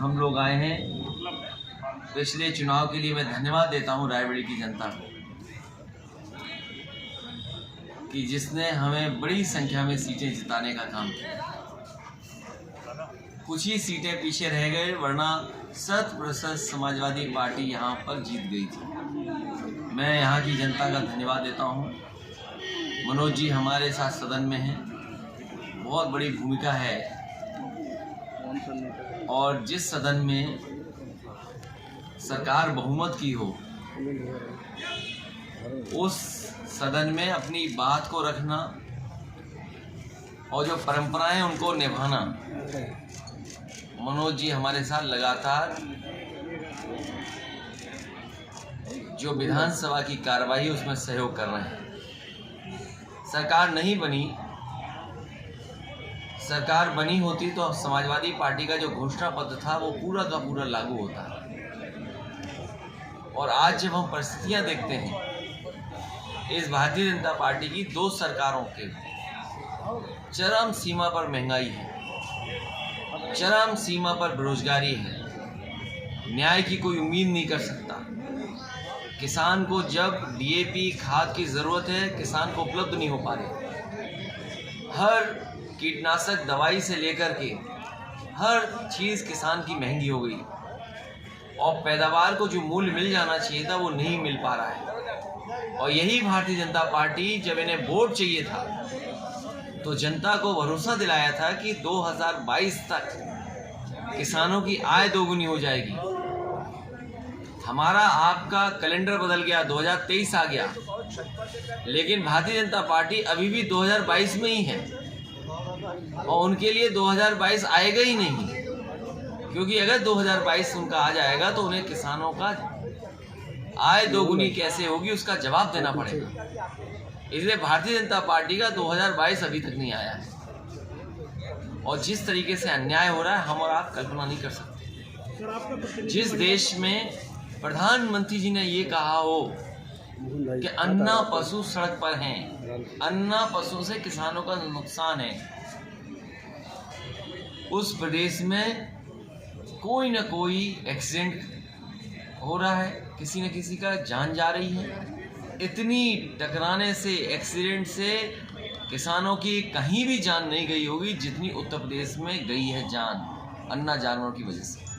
हम लोग आए हैं। पिछले चुनाव के लिए मैं धन्यवाद देता हूं रायबरेली की जनता को कि जिसने हमें बड़ी संख्या में सीटें जिताने का काम किया। कुछ ही सीटें पीछे रह गए, वरना 100% समाजवादी पार्टी यहाँ पर जीत गई थी। मैं यहाँ की जनता का धन्यवाद देता हूँ। मनोज जी हमारे साथ सदन में हैं, बहुत बड़ी भूमिका है। और जिस सदन में सरकार बहुमत की हो, उस सदन में अपनी बात को रखना और जो परंपराएं हैं उनको निभाना, मनोज जी हमारे साथ लगातार जो विधानसभा की कार्रवाई उसमें सहयोग कर रहे हैं। सरकार नहीं बनी, सरकार बनी होती तो समाजवादी पार्टी का जो घोषणा पत्र था वो पूरा का पूरा लागू होता। और आज जब हम परिस्थितियां देखते हैं, इस भारतीय जनता पार्टी की 2 सरकारों के चरम सीमा पर महंगाई है, चरम सीमा पर बेरोजगारी है, न्याय की कोई उम्मीद नहीं कर सकता। किसान को जब डीएपी खाद की ज़रूरत है, किसान को उपलब्ध नहीं हो पा रही। हर कीटनाशक दवाई से लेकर के हर चीज़ किसान की महंगी हो गई और पैदावार को जो मूल्य मिल जाना चाहिए था वो नहीं मिल पा रहा है। और यही भारतीय जनता पार्टी जब इन्हें वोट चाहिए था तो जनता को भरोसा दिलाया था कि 2022 तक किसानों की आय दोगुनी हो जाएगी। हमारा आपका कैलेंडर बदल गया, 2023 आ गया, लेकिन भारतीय जनता पार्टी अभी भी 2022 में ही है और उनके लिए 2022 आएगा ही नहीं, क्योंकि अगर 2022 उनका आ जाएगा तो उन्हें किसानों का आय दोगुनी कैसे होगी उसका जवाब देना पड़ेगा। इसलिए भारतीय जनता पार्टी का 2022 अभी तक नहीं आया है और जिस तरीके से अन्याय हो रहा है हम और आप कल्पना नहीं कर सकते। जिस देश में प्रधानमंत्री जी ने ये कहा हो कि अन्ना पशु सड़क पर हैं, अन्ना पशु से किसानों का नुकसान है, उस प्रदेश में कोई न कोई एक्सीडेंट हो रहा है, किसी न किसी का जान जा रही है। इतनी टकराने से, एक्सीडेंट से किसानों की कहीं भी जान नहीं गई होगी जितनी उत्तर प्रदेश में गई है जान अन्ना जानवरों की वजह से।